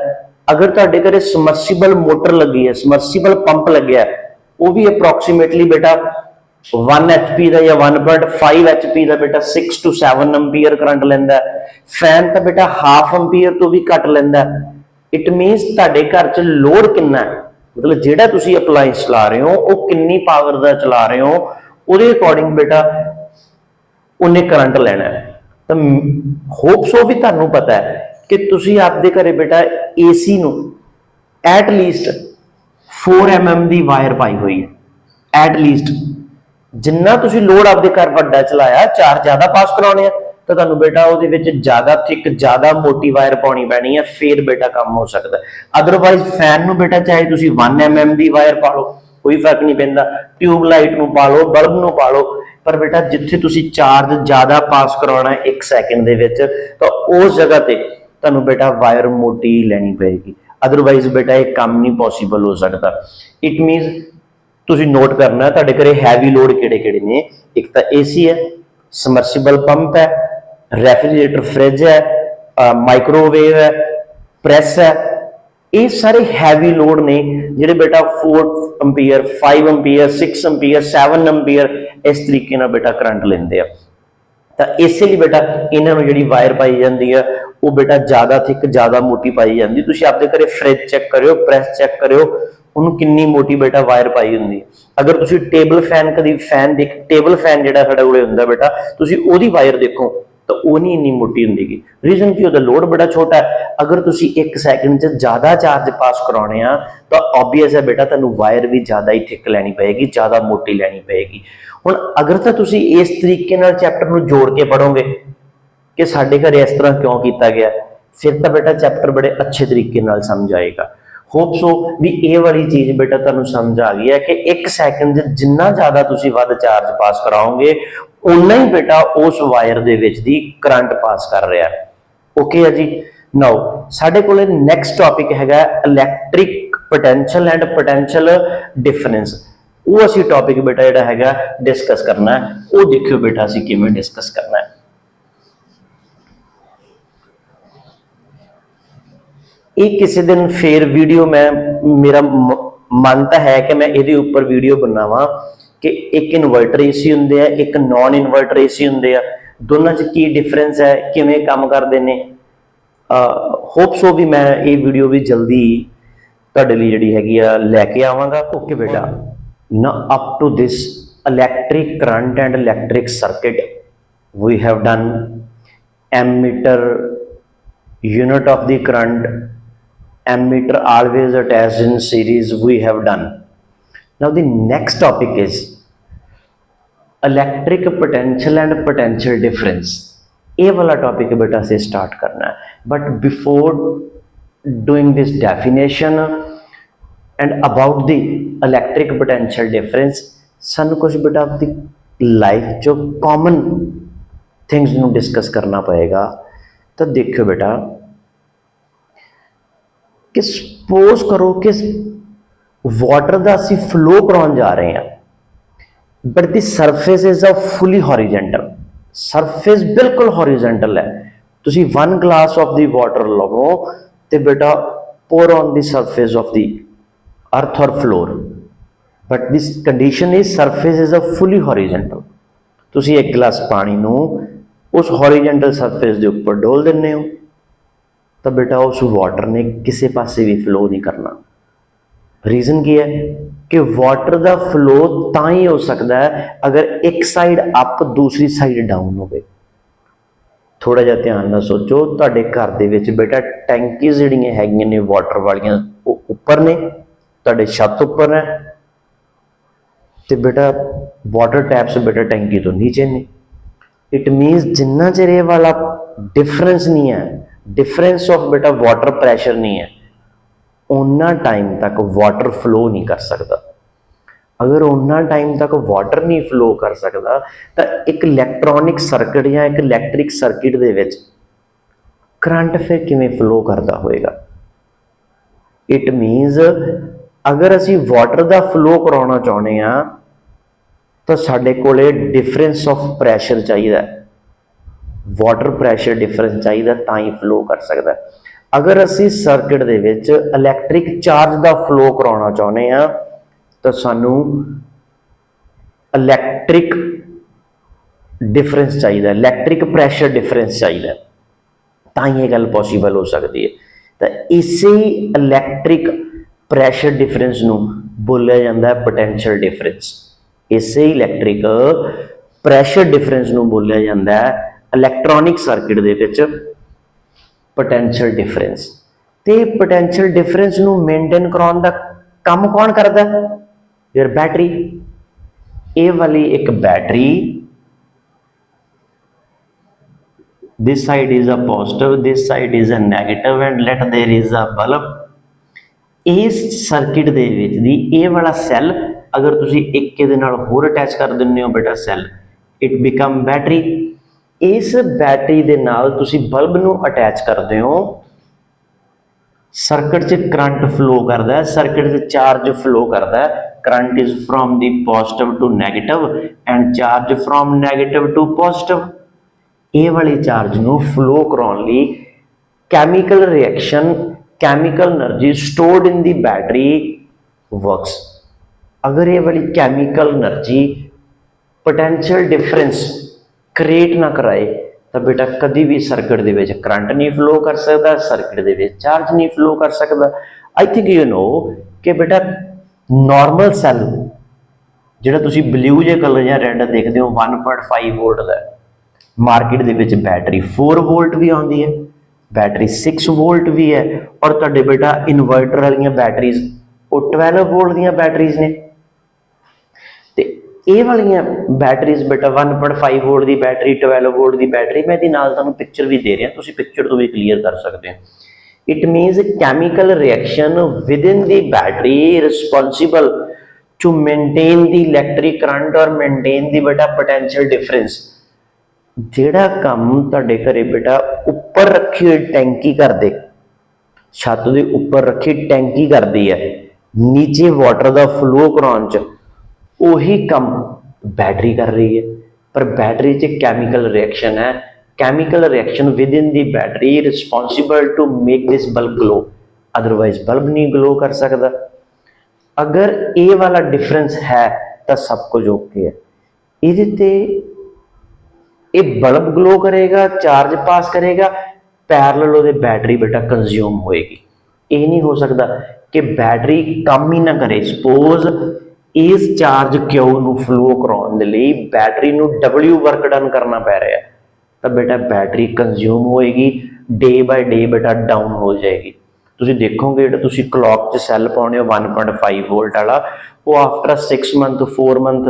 ਅਗਰ ਤੁਹਾਡੇ ਘਰੇ ਸਮਰਸੀਬਲ ਮੋਟਰ ਲੱਗੀ ਹੈ, ਸਮਰਸੀਬਲ ਪੰਪ ਲੱਗਿਆ, ਉਹ ਵੀ ਅਪਰੋਕਸੀਮੇਟਲੀ ਬੇਟਾ 1 HP ਦਾ ਜਾਂ 1.5 HP ਦਾ ਬੇਟਾ 6 to 7 ਐਂਪੀਅਰ ਕਰੰਟ ਲੈਂਦਾ। ਫੈਨ ਤਾਂ ਬੇਟਾ 1/2 ਐਂਪੀਅਰ ਤੋਂ ਵੀ ਘੱਟ ਲੈਂਦਾ। ਇਟ ਮੀਨਸ ਤੁਹਾਡੇ ਘਰ 'ਚ ਲੋਡ ਕਿੰਨਾ ਹੈ, ਮਤਲਬ ਜਿਹੜਾ ਤੁਸੀਂ ਅਪਲਾਈਅੰਸ ਚਲਾ ਰਹੇ ਹੋ ਉਹ ਕਿੰਨੀ ਪਾਵਰ ਦਾ ਚਲਾ ਰਹੇ ਹੋ, ਉਹਦੇ ਅਕੋਰਡਿੰਗ ਬੇਟਾ ਉਹਨੇ ਕਰੰਟ ਲੈਣਾ ਹੈ। ਤਾਂ ਹੋਪ ਸੋ ਵੀ ਤੁਹਾਨੂੰ ਪਤਾ ਹੈ ਕਿ ਤੁਸੀਂ ਆਪਦੇ ਘਰੇ ਬੇਟਾ AC ਨੂੰ at least 4 mm the wire ਪਾਈ ਹੋਈ ਹੈ। ਐਟ ਲੀਸਟ ਜਿੰਨਾ ਤੁਸੀਂ ਲੋਡ ਆਪਦੇ ਘਰ ਵੱਡਾ ਚਲਾਇਆ, ਚਾਰ ਜ਼ਿਆਦਾ ਪਾਸ ਕਰਾਉਣੇ ਆ ਤਾਂ ਤੁਹਾਨੂੰ ਬੇਟਾ ਉਹਦੇ ਵਿੱਚ ਜ਼ਿਆਦਾ ਥਿਕ, ਜ਼ਿਆਦਾ ਮੋਟੀ ਵਾਇਰ ਪਾਉਣੀ ਪੈਣੀ ਹੈ, ਫੇਰ ਬੇਟਾ ਕੰਮ ਹੋ ਸਕਦਾ। ਅਦਰਵਾਈਜ਼ ਫੈਨ ਨੂੰ ਬੇਟਾ ਚਾਹੇ ਤੁਸੀਂ 1 mm ਦੀ ਵਾਇਰ ਪਾ ਲਓ, ਕੋਈ ਫਰਕ ਨਹੀਂ ਪੈਂਦਾ। ਟਿਊਬ ਲਾਈਟ ਨੂੰ ਪਾ ਲਓ, ਬਲਬ ਨੂੰ ਪਾ ਲਓ, ਪਰ ਬੇਟਾ ਜਿੱਥੇ ਤੁਸੀਂ ਚਾਰਜ ਜ਼ਿਆਦਾ ਪਾਸ ਕਰਾਉਣਾ 1 ਸੈਕਿੰਡ ਦੇ ਵਿੱਚ ਤਾਂ ਉਸ ਜਗ੍ਹਾ ਤੇ ਤੁਹਾਨੂੰ ਬੇਟਾ ਵਾਇਰ ਮੋਟੀ ਲੈਣੀ ਪਏਗੀ। ਅਦਰਵਾਈਜ਼ ਬੇਟਾ ਇਹ ਕੰਮ ਨਹੀਂ ਪੋਸੀਬਲ ਹੋ ਸਕਦਾ। ਇਟ ਮੀਨਸ ਤੁਸੀਂ ਨੋਟ ਕਰਨਾ ਤੁਹਾਡੇ ਘਰੇ ਹੈਵੀ ਲੋਡ ਕਿਹੜੇ ਕਿਹੜੇ ਨੇ। ਇੱਕ ਤਾਂ AC ਹੈ, ਸਮਰਸੀਬਲ ਪੰਪ ਹੈ, ਰੈਫ੍ਰਿਜਰੇਟਰ ਫ੍ਰਿਜ ਹੈ, ਮਾਈਕ੍ਰੋਵੇਵ ਹੈ, ਪ੍ਰੈਸ ਹੈ। ਇਹ ਸਾਰੇ ਹੈਵੀ ਲੋਡ ਨੇ ਜਿਹੜੇ ਬੇਟਾ 4 ਐਂਪੀਅਰ 5 ਐਂਪੀਅਰ 6 ਐਂਪੀਅਰ 7 ਐਂਪੀਅਰ ਇਸ ਤਰੀਕੇ ਨਾਲ ਬੇਟਾ ਕਰੰਟ ਲੈਂਦੇ ਆ। ਤਾਂ ਇਸੇ ਲਈ ਬੇਟਾ ਇਹਨਾਂ ਨੂੰ ਜਿਹੜੀ ਵਾਇਰ ਪਾਈ ਜਾਂਦੀ ਆ ਉਹ ਬੇਟਾ ਜ਼ਿਆਦਾ ਥਿਕ, ਜ਼ਿਆਦਾ ਮੋਟੀ ਪਾਈ ਜਾਂਦੀ। ਤੁਸੀਂ ਆਪਦੇ ਘਰੇ ਫ੍ਰਿਜ ਚੈੱਕ ਕਰਿਓ, ਪ੍ਰੈਸ ਚੈੱਕ ਕਰਿਓ, ਉਹਨੂੰ ਕਿੰਨੀ ਮੋਟੀ ਬੇਟਾ ਵਾਇਰ ਪਾਈ ਹੁੰਦੀ ਹੈ। ਅਗਰ ਤੁਸੀਂ ਟੇਬਲ ਫੈਨ ਕਦੀ ਫੈਨ ਦੇਖ, ਟੇਬਲ ਫੈਨ ਜਿਹੜਾ ਸਾਡੇ ਕੋਲੇ ਹੁੰਦਾ ਬੇਟਾ, ਤੁਸੀਂ ਉਹਦੀ ਵਾਇਰ ਦੇਖੋ ਤਾਂ ਉਹ ਨਹੀਂ ਇੰਨੀ ਮੋਟੀ ਹੁੰਦੀ ਗੀ। ਰੀਜ਼ਨ ਕੀ, ਉਹਦਾ ਲੋਡ ਬੜਾ ਛੋਟਾ ਹੈ। ਅਗਰ ਤੁਸੀਂ 1 ਸੈਕਿੰਡ 'ਚ ਜ਼ਿਆਦਾ ਚਾਰਜ ਪਾਸ ਕਰਾਉਣੇ ਆ ਤਾਂ ਓਬਵੀਅਸ ਹੈ ਬੇਟਾ ਤੁਹਾਨੂੰ ਵਾਇਰ ਵੀ ਜ਼ਿਆਦਾ ਹੀ ਥਿਕ ਲੈਣੀ ਪਏਗੀ, ਜ਼ਿਆਦਾ ਮੋਟੀ ਲੈਣੀ ਪਏਗੀ। ਹੁਣ ਅਗਰ ਤਾਂ ਤੁਸੀਂ ਇਸ ਤਰੀਕੇ ਨਾਲ ਚੈਪਟਰ ਨੂੰ ਜੋੜ ਕੇ ਪੜ੍ਹੋਗੇ ਕਿ ਸਾਡੇ ਘਰੇ ਇਸ ਤਰ੍ਹਾਂ ਕਿਉਂ ਕੀਤਾ ਗਿਆ, ਫਿਰ ਤਾਂ ਬੇਟਾ ਚੈਪਟਰ ਬੜੇ ਅੱਛੇ ਤਰੀਕੇ ਨਾਲ ਸਮਝ ਆਏਗਾ। ਹੋਪ ਸੋ ਵੀ ਇਹ ਵਾਲੀ ਚੀਜ਼ ਬੇਟਾ ਤੁਹਾਨੂੰ ਸਮਝ ਆ ਗਈ ਹੈ ਕਿ 1 ਸੈਕਿੰਡ 'ਚ ਜਿੰਨਾ ਜ਼ਿਆਦਾ ਤੁਸੀਂ ਵੱਧ ਚਾਰਜ ਪਾਸ ਕਰਾਓਗੇ ਉਨਾ ਹੀ ਬੇਟਾ ਉਸ ਵਾਇਰ ਦੇ ਵਿੱਚ ਦੀ ਕਰੰਟ ਪਾਸ ਕਰ ਰਿਹਾ ਹੈ। ਓਕੇ ਹੈ ਜੀ। ਨਾਓ ਸਾਡੇ ਕੋਲ ਨੈਕਸਟ ਟੌਪਿਕ ਹੈਗਾ electric potential and potential difference. ਉਹ ਅਸੀਂ ਟੌਪਿਕ ਬੇਟਾ ਜਿਹੜਾ ਹੈਗਾ ਡਿਸਕਸ ਕਰਨਾ ਹੈ। ਉਹ ਦੇਖਿਓ ਬੇਟਾ ਅਸੀਂ ਕਿਵੇਂ ਡਿਸਕਸ ਕਰਨਾ ਹੈ। ये किसी दिन फिर वीडियो मैं मेरा मन तो है कि मैं ये ऊपर वीडियो बनावा कि एक इन्वर्टर एसी होंगे है, एक नॉन इन्वर्टर एसी होंगे, दोनों च की डिफरेंस है, किवें काम करते हैं। होप सो भी मैं ये वीडियो भी जल्दी तुहाडे लई जिहड़ी हैगी आ लैके आवांगा। ओके बेटा, ना up to this electric current and electric circuit we have done ammeter, unit of the current, ammeter always attached in series we have done. Now the next topic is electric potential and potential difference. ये वाला topic बेटा से start करना है, but before doing this definition and about the electric potential difference सानू कुछ बेटा अपनी लाइफ जो कॉमन थिंग्स ਨੂੰ डिस्कस करना पएगा। तो देखो बेटा कि सपोज करो कि वाटर का असी फ्लो कराने जा रहे हैं, but the surface is a fully horizontal, surface बिल्कुल हॉरिजेंटल है। तुसी 1 ग्लास ऑफ द वाटर लवो तो बेटा pour on the surface of the earth or floor, but this condition is surface is a fully horizontal। तुसी 1 गिलास पानी नू उस हॉरिजेंटल सरफेस के उपर डोल देने हो तो बेटा उस वाटर ने किसी पासे भी फ्लो नहीं करना। रीजन की है कि वाटर का फ्लो ता ही हो सकता है अगर एक साइड अप दूसरी साइड डाउन हो। थोड़ा जिहा ध्यान नाल सोचो, तुहाडे घर दे विच बेटा टैंकीज जिहड़ियां हैगियां ने वाटर वालियां उपर ने, तुहाडे छत उपर है, तो बेटा वाटर टैप्स बेटा टैंकी तो नीचे ने। इट मीनस जिन्ना चिर ये वाला डिफरेंस नहीं है, डिफरेंस ऑफ बेटा वाटर प्रैशर नहीं है, उन्ना टाइम तक वाटर फ्लो नहीं कर सकता। अगर उन्ना टाइम तक वाटर नहीं फ्लो कर सकता तो एक इलैक्ट्रॉनिक सर्किट या एक इलैक्ट्रिक सर्किट दे विच करंट फिर किवें फ्लो करता होएगा। इट मीनस अगर असी वाटर का फ्लो कराना चाहते हैं तो साडे कोले डिफरेंस ऑफ प्रैशर चाहिए, वाटर प्रैशर डिफरेंस चाहिए ता ही फ्लो कर सकता है। अगर असी सर्किट दे विच इलैक्ट्रिक चार्ज का फ्लो कराना चाहते हैं तो सानू इलैक्ट्रिक डिफरेंस चाहिए, इलैक्ट्रिक प्रैशर डिफरेंस चाहिए, ता ही ये गल पॉसीबल हो सकती है। तो इसे इलैक्ट्रिक प्रैशर डिफरेंस नू बोलिया जाता है पोटेंशियल डिफरेंस। इसे इलैक्ट्रिक प्रैशर डिफरेंस नू बोलिया जाता है इलैक्ट्रॉनिक सर्किट दे विच पोटेंशियल डिफरेंस। ते पोटेंशियल डिफरेंस नू मेनटेन कराउण दा काम कौन करता है? यार बैटरी। ये वाली एक battery, this side is a positive, this side is a negative and let there is a bulb. इस सर्किट दे विच दी ये वाला सैल अगर तुसी एक के दे नाल होर अटैच कर दिंदे हो बेटा सैल, इट बिकम बैटरी। इस बैटरी दे नाल तुसी बल्ब नू अटैच करदे हो, सर्किट च करंट फ्लो करता है, सर्किट च चार्ज फ्लो करता है। Current is from the positive to negative and charge from negative to positive. ये वाली चार्ज नू फ्लो कराउण लई chemical reaction, chemical energy stored in the battery works. अगर ये वाली chemical energy potential difference create ना कराए तो बेटा कभी भी सर्किट दे विच करंट नहीं फ्लो कर सकता, सर्किट दे विच चार्ज नहीं फ्लो कर सकता। आई थिंक यू नो कि बेटा नॉर्मल सैल जिहड़ा तुसी ब्लू जे कलर या रेड देखते हो 1.5 वोल्ट का, मार्केट दे विच बैटरी 4 वोल्ट भी आउंदी है, बैटरी 6 वोल्ट भी है, और तुहाडे बेटा इन्वर्टर वाली बैटरीज वो 12 वोल्ट दी बैटरीज ने। ये वाली बैटरीज बेटा 1.5 वोल्ट की बैटरी, 12 वोल्ट की बैटरी, मैं ये नाल तुहानूं पिक्चर भी दे रहा, तुसीं पिक्चर तो भी क्लीयर कर सकते हो। It means chemical reaction within the battery responsible to maintain the electric current और मेनटेन दी बेटा पोटेंशियल डिफरेंस। जिहड़ा काम तुहाडे घरे बेटा उपर रखी हुई टैंकी कर दे, छत के उपर रखी टैंकी करती है, नीचे वाटर का फ्लो कराउण च उही काम बैटरी कर रही है। पर बैटरी च कैमिकल रिएक्शन है, chemical reaction within the battery responsible to make this bulb glow. Otherwise bulb नहीं ग्लो कर सकता। अगर ये वाला डिफरेंस है तो सब कुछ ओके है। ये ये बल्ब ग्लो करेगा, चार्ज पास करेगा, पैरेलल ਉਹਦੇ बैटरी बेटा कंज्यूम होएगी। ये नहीं हो सकता कि बैटरी काम ही ना करे। सपोज इस चार्ज क्यू ਨੂੰ फ्लो कराने ਦੇ ਲਈ बैटरी ਨੂੰ W वर्क डन करना पै रहा है, तो बेटा बैटरी कंज्यूम होएगी, डे बाय डे बेटा डाउन हो जाएगी। ਤੁਸੀਂ ਦੇਖੋਗੇ ਜਿਹੜਾ ਤੁਸੀਂ ਕਲੌਕ 'ਚ ਸੈੱਲ ਪਾਉਣੇ ਹੋ 1.5 ਵੋਲਟ ਵਾਲਾ, ਉਹ ਆਫਟਰ 6 ਮੰਥ 4 ਮੰਥ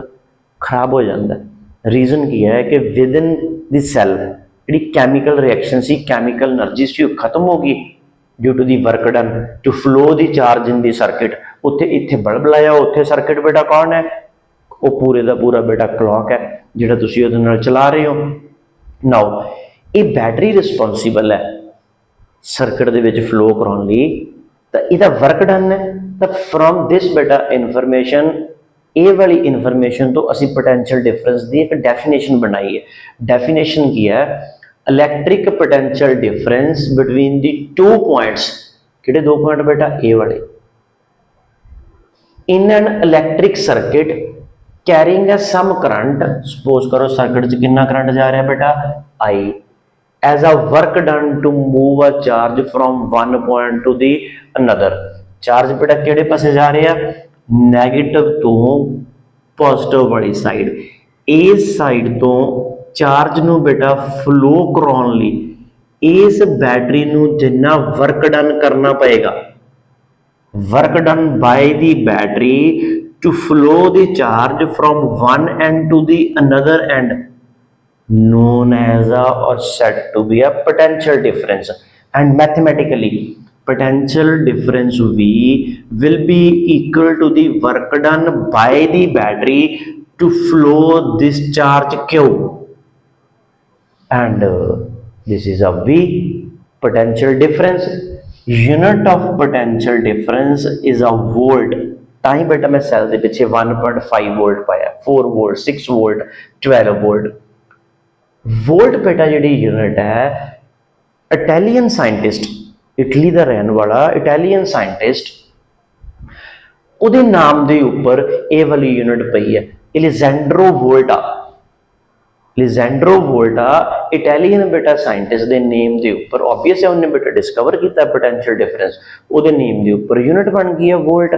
ਖਰਾਬ ਹੋ ਜਾਂਦਾ। ਰੀਜ਼ਨ ਕੀ ਹੈ ਕਿ ਵਿਦਨ ਦੀ ਸੈੱਲ ਜਿਹੜੀ ਕੈਮੀਕਲ ਰਿਐਕਸ਼ਨ ਸੀ, ਕੈਮੀਕਲ એનર્ਜੀ ਸੀ, ਉਹ ਖਤਮ ਹੋ ਗਈ due to the work done to flow the charge in the circuit. ਉੱਥੇ ਇੱਥੇ ਬਲਬ ਲਾਇਆ, ਉੱਥੇ ਸਰਕਿਟ ਬੇਟਾ ਕੌਣ ਹੈ? ਉਹ ਪੂਰੇ ਦਾ ਪੂਰਾ ਬੇਟਾ ਕਲੌਕ ਹੈ ਜਿਹੜਾ ਤੁਸੀਂ ਉਹਦੇ ਨਾਲ ਚਲਾ ਰਹੇ ਹੋ। ਨਾਓ ਇਹ ਬੈਟਰੀ ਰਿਸਪੌਂਸੀਬਲ ਹੈ सर्किट दे विच फ्लो कराने लई, तो इहदा वर्क डन है। तो फ्रॉम दिस बेटा इन्फॉर्मेशन, ये वाली इन्फॉर्मेशन तो असी पोटेंशियल डिफरेंस की एक डेफिनेशन बनाई है। डेफिनेशन की है? Electric potential difference between the two points. किहड़े दो पॉइंट बेटा? ए वाले। In an electric circuit carrying a some current, suppose करो सर्किट च कितना करंट जा रहा है बेटा? I, as a work done to move a charge from one point to the another। Charge बेटा किहड़े पासे जा रहे हैं? नैगेटिव तो पॉजिटिव वाली साइड। इस साइड तो चार्ज नू बेटा फ्लो कराने लई इस बैटरी नू जिन्ना वर्क डन करना पएगा, work done by the battery to flow the charge from one end to the another end, known as a or said to be a potential difference। and mathematically potential difference V will be equal to the work done by the battery to flow this charge Q, and this is a V potential difference। unit of potential difference is a volt। ताही बेटा मैं cell दे पिछे 1.5 volt पाया, 4 volt, 6 volt, 12 volt. Volt बेटा जी unit है, Italian scientist, Italy का रहने वाला इटैलियन साइंटिस्ट, उहदे नाम के उपर ये वाली यूनिट पई है, एलेजेंड्रो वोल्टा। एलेजेंड्रो वोल्टा इटैलियन बेटा साइंटिस्ट के नेम के उपर, ऑब्वियस है उन्हें बेटा डिस्कवर किया पोटेंशियल डिफरेंस, उहदे नेम के उपर यूनिट बन गई है वोल्ट।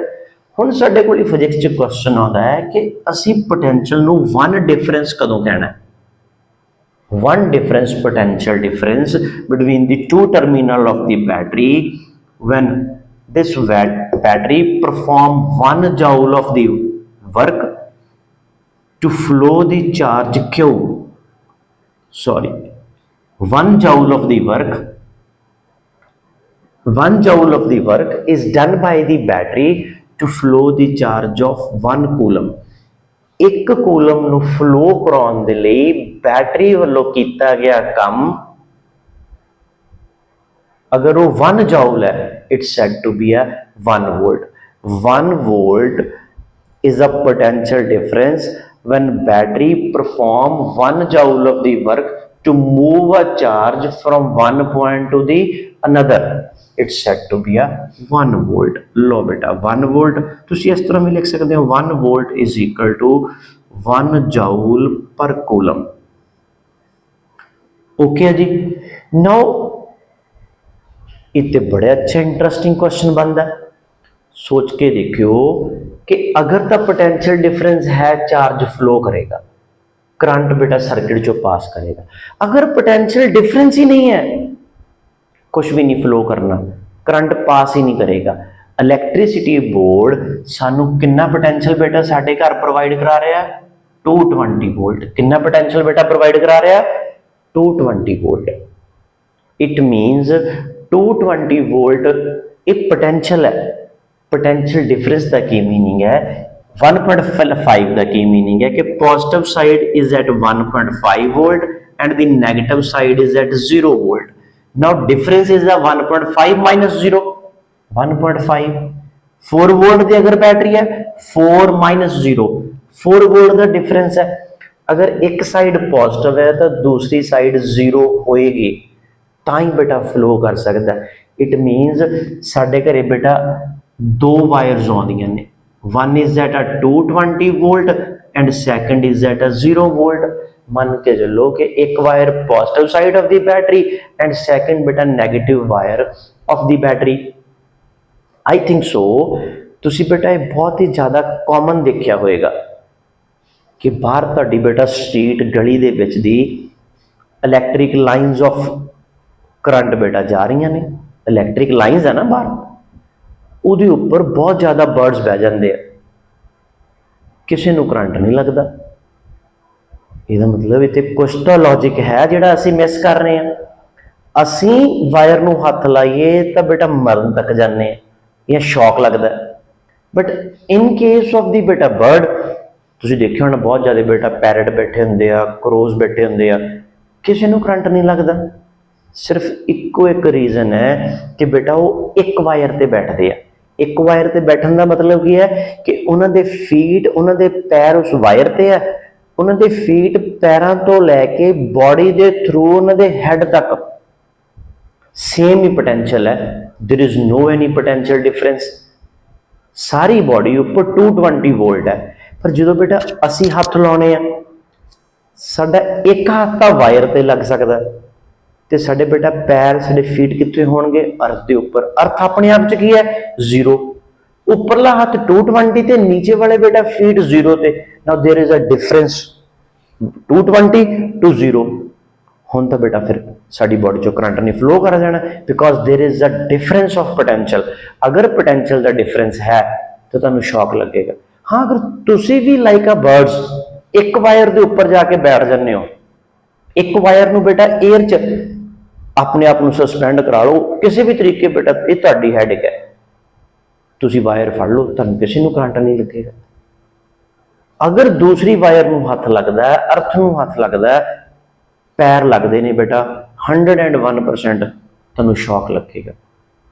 हुण साडे कोल फिजिक्स च क्वेश्चन आता है कि असी पोटेंशियल नूं वन डिफरेंस कदों कहना है? one difference, potential difference between the two terminal of the battery when this battery perform 1 joule of the work to flow the charge Q, sorry 1 joule of the work, 1 joule of the work is done by the battery to flow the charge of 1 coulomb। एक coulomb नू flow कराने दे लई battery वालों कीता गया काम, अगर वो 1 जूल है, it's said to be a 1 volt. 1 volt is a potential difference when battery perform 1 joule of the work to move a charge from one point to the another, it's said to be a 1 volt. लो बेटा 1 volt तुसी इस तरह भी लिख सकते हो, 1 volt is equal to 1 joule per coulomb. Okay जी। नाउ इतने बड़े अच्छा इंटरेस्टिंग क्वेश्चन बनता है, सोच के देखियो कि अगर तो पोटेंशियल डिफरेंस है, चार्ज फ्लो करेगा, करंट बेटा सर्किट चो पास करेगा। अगर पोटेंशियल डिफरेंस ही नहीं है, कुछ भी नहीं फ्लो करना, करंट पास ही नहीं करेगा। इलैक्ट्रिसिटी बोर्ड सानू कितना पोटेंशियल बेटा साडे घर प्रोवाइड करा रहा है? 220 वोल्ट। कितना पोटेंशियल बेटा प्रोवाइड करा रहा है? 220 वोल्ट। इट मीनस 220 वोल्ट एक पोटेंशियल है। पोटेंशियल डिफरेंस का की मीनिंग है? 1.5 का की मीनिंग है कि positive side is at 1.5 volt and the negative side is at 0 volt. Now difference is a 1.5 minus 0, 1.5। 4 volt की अगर बैटरी है, 4 minus 0, 4 वोल्ट का डिफरेंस है। अगर एक साइड पॉजिटिव है तो दूसरी साइड 0 होएगी, ताई बेटा फ्लो कर सकता है। इट मीनस साडे घरे बेटा दो वायर्स आउंदियां ने, one is at a 220 volt and second is at a 0 volt. मन के चलो कि एक wire positive side of the battery and second बेटा negative wire of the battery. I think so तुसी बेटा ये बहुत ही ज़्यादा कॉमन देखिया होएगा कि बाहर तुहाडी बेटा स्ट्रीट गली दे विच दी इलैक्ट्रिक लाइनस ऑफ करंट बेटा जा रही ने, इलैक्ट्रिक लाइनस है ना बाहर, उहदे उपर बहुत ज़्यादा बर्ड्स बह जाते हैं, किसी नूं करंट नहीं लगता। इसका मतलब इत्थे कुछ तो लॉजिक है जिहड़ा असीं मिस कर रहे हैं। असीं वायर नूं हत्थ लाइए तो बेटा मरन तक जाने या शॉक लगता है, but in case of the बेटा बर्ड तुसीं देखिया होना बहुत ज़्यादा बेटा पैरट बैठे होंदे आ, क्रोज बैठे होंदे आ, किसी नूं करंट नहीं लगता। सिर्फ इक्को एक रीजन है कि बेटा वो एक वायर ते बैठते हैं। एक वायर ते बैठन का मतलब की है कि उन्होंने फीट, उन्होंने पैर उस वायर ते है, उन्होंने फीट पैरों तो लैके बॉडी के थ्रू उन्होंने हैड तक सेम ही पोटेंशियल है। There is no any potential difference. सारी बॉडी उपर 220 वोल्ट है, पर जो बेटा असी हथ लाने आ, साडा एक हाथ तो वायर ते लग सकता, तो साडे बेटा पैर, साडे फीट कितने होणगे? अर्थ के उपर। अर्थ अपने आप च की है? 0। उपरला हाथ 220 ते नीचे वाले बेटा फीट 0 ते। Now there is a difference 220 to 0। हुण तो बेटा फिर साडी बॉडी चो करंट नहीं फ्लो कर जाना, because there is a difference of potential. अगर पोटेंशियल का डिफरेंस है तो तुहानूं शॉक लगेगा। हाँ, अगर तुसी भी लाइक अ बर्ड्स एक वायर के उपर जाके बैठ जाते हो, एक वायर नूं बेटा एयर च अपने आप को सस्पेंड करा लो किसी भी तरीके, बेटा ये तुहाडी हैडिक है, तुसी वायर फड़ लो, तुहानूं किसी नूं करंट नहीं लगेगा। अगर दूसरी वायर नूं हथ लगता है, अर्थ नूं हथ लगता है, पैर लगते हैं बेटा, 101% तुहानूं शॉक लगेगा।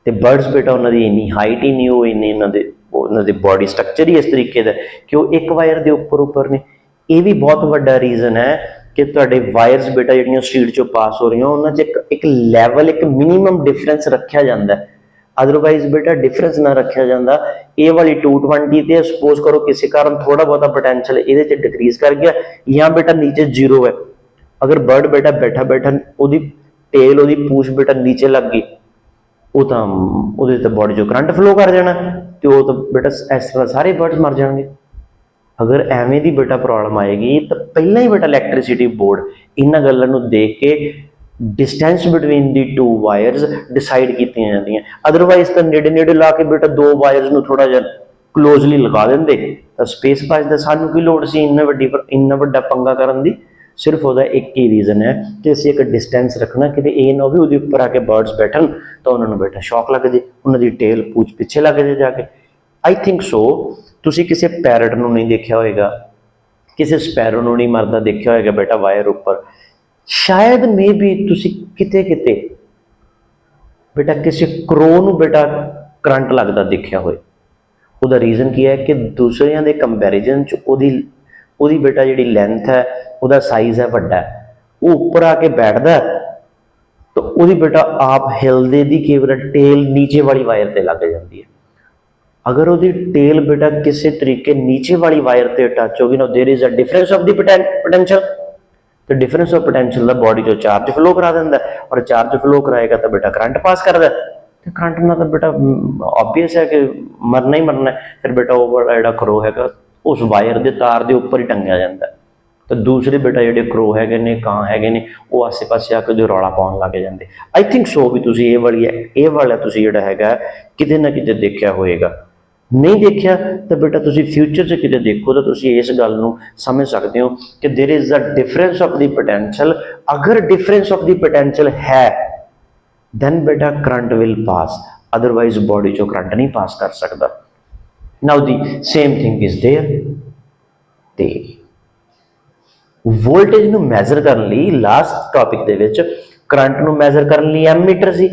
तो बर्ड्स बेटा उन्होंने इन्नी हाइट ही नहीं, वो इन्नी उन्होंने बॉडी स्ट्रक्चर ही इस तरीके का कि वो एक वायर के उपर ने। यह भी बहुत बड़ा रीजन है कि तुहाडे वायरस बेटा जिहड़ियां स्ट्रीट चो पास हो रही उन्होंने एक लैवल, एक मिनीमम डिफरेंस रखा जाता है। अदरवाइज बेटा डिफरेंस ना रखा जाता, ये वाली 220 ते सपोज करो किसी कारण थोड़ा बहुत पोटेंशियल ये डिक्रीज कर गया, या बेटा नीचे 0 है। अगर बर्ड बेटा बैठा बैठा उहदी टेल, उहदी पूछ बेटा नीचे लग गई, वो तो बॉडी चो करंट फ्लो कर जाना, तो वो तो बेटा इस तरह सारे बर्ड्स मर जाएंगे। अगर एवें दी बेटा प्रॉब्लम आएगी तो पहला ही बेटा इलैक्ट्रिसिटी बोर्ड इन्हां गल्लां नूं देख के distance between the 2 wires decide कीतियां जांदियां। अदरवाइज तो नेड़े नेड़े ला के बेटा 2 वायर्स नूं थोड़ा जिहा क्लोजली लगा देंदे तो स्पेस बचदा। सानूं की लोड़ सी इन्ना वड्डा पंगा करन दी? सिर्फ वह एक ही रीजन है कि असीं एक डिस्टेंस रखना कि ये ना हो भी उपर आके बर्ड्स बैठन तो उन्होंने बेटा शॉक लग जाए, उन्होंने टेल पूछ पिछे लग जाए जाके। आई थिंक सो तुसी किसी पैरट नूं नहीं देखा होएगा, किसी स्पैरो नूं नहीं मरदा देखा होएगा बेटा वायर उपर। शायद मे बी तुसी किते किते बेटा किसी क्रो नूं बेटा करंट लगदा देखा होए। उहदा रीजन की है कि दूसरियां दे कंपैरिजन च उहदी बेटा जिहड़ी लेंथ है, उहदा साइज है वड्डा है, वो उपर आके बैठदा तो उहदी बेटा आप हिलदे दी कई बार टेल नीचे वाली वायर ते लग जाती है। अगर उहदी टेल बेटा किसी तरीके नीचे वाली वायर ते टच होगी ना, there is a difference of the potential. तो डिफरेंस ऑफ पोटेंशियल दा बॉडी जो चार्ज फ्लो करा देंदा है, और चार्ज फ्लो कराएगा तो बेटा करंट पास करदा है। तो करंट ना तो बेटा ऑब्वियस है कि मरना ही मरना है। फिर बेटा वो जिहड़ा क्रो हैगा उस वायर के तार के उपर ही टंगिया जाता है, तो दूसरे बेटा जिहड़े क्रो हैगे ने, कां हैगे ने, वो आसे पासे आके जो रौला पाउण लग जाते। आई थिंक सो भी तुसीं ये वाला तुसीं जिहड़ा हैगा किते ना किते देखिया होएगा। नहीं देखिया तो बेटा तुसीं फ्यूचर च किते देखो तो तुसीं इस गल नूं समझ सकते हो कि there is a difference of the potential. अगर डिफरेंस ऑफ द पोटेंशियल है then बेटा current will pass, otherwise body चो करंट नहीं पास कर सकता। Now the same thing is there. ते वोल्टेज नूं मैजर करने लई लास्ट टॉपिक दे विच करंट नूं मैजर करने लई एमीटर सी,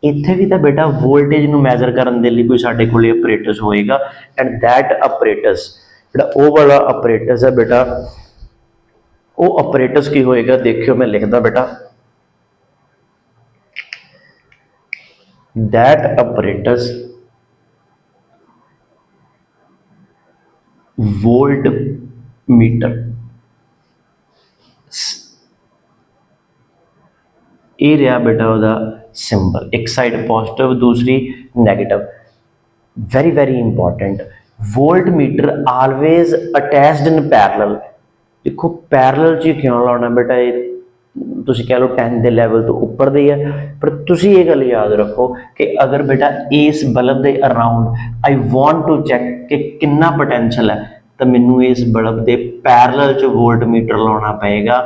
इत्थे भी तो बेटा वोल्टेज नूं मैजर करने दे लई कोई साडे कोले ऑपरेटर्स होएगा, एंड दैट ऑपरेटर्स जिहड़ा ओ वाला ऑपरेटर्स है बेटा, वो ऑपरेटर्स की होएगा, देखियो मैं लिखदा बेटा, that apparatus voltmeter, ਇਹ ਰਿਹਾ ਬੇਟਾ ਉਹਦਾ ਸਿੰਬਲ, ਇੱਕ ਸਾਈਡ ਪੋਜ਼ਿਟਿਵ ਦੂਸਰੀ negative. very very important, voltmeter always attached in parallel। ਦੇਖੋ ਪੈਰਲਲ 'ਚ ਕਿਉਂ ਲਾਉਣਾ ਬੇਟਾ, ਇਹ ਤੁਸੀਂ ਕਹਿ ਲਓ 10 ਦੇ ਲੈਵਲ ਤੋਂ ਉੱਪਰ ਦੇ ਹੈ, ਪਰ ਤੁਸੀਂ ਇਹ ਗੱਲ ਯਾਦ ਰੱਖੋ ਕਿ ਅਗਰ ਬੇਟਾ ਇਸ ਬਲਬ ਦੇ around I want to check ਕਿ ਕਿੰਨਾ ਪੋਟੈਂਸ਼ੀਅਲ ਹੈ, ਤਾਂ ਮੈਨੂੰ ਇਸ ਬਲਬ ਦੇ ਪੈਰਲਲ 'ਚ ਵੋਲਟਮੀਟਰ ਲਾਉਣਾ ਪਏਗਾ।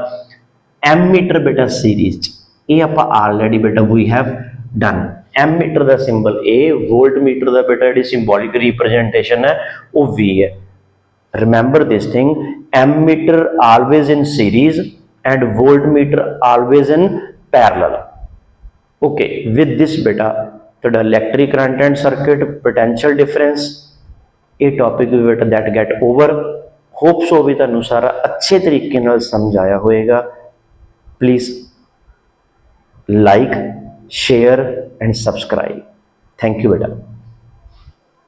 ਐਮੀਟਰ ਬੇਟਾ ਸੀਰੀਜ਼ 'ਚ, ਇਹ ਆਪਾਂ ਆਲਰੇਡੀ ਬੇਟਾ ਵੀ ਹੈਵ ਡਨ। ਐਮੀਟਰ ਦਾ ਸਿੰਬਲ A, ਵੋਲਟਮੀਟਰ ਦਾ ਬੇਟਾ ਜਿਹੜੀ ਸਿੰਬੋਲਿਕ ਰਿਪਰੈਜ਼ੈਂਟੇਸ਼ਨ ਹੈ ਉਹ V ਹੈ। Remember this thing, ammeter always in series and voltmeter always in parallel। okay, with this beta ਤੁਹਾਡਾ electric current and circuit potential difference ਇਹ topic ਵੀ ਬੇਟਾ that get over। hope so ਵੀ ਤੁਹਾਨੂੰ ਸਾਰਾ ਅੱਛੇ ਤਰੀਕੇ ਨਾਲ ਸਮਝ ਆਇਆ ਹੋਏਗਾ। please like, share and subscribe। thank you ਬੇਟਾ।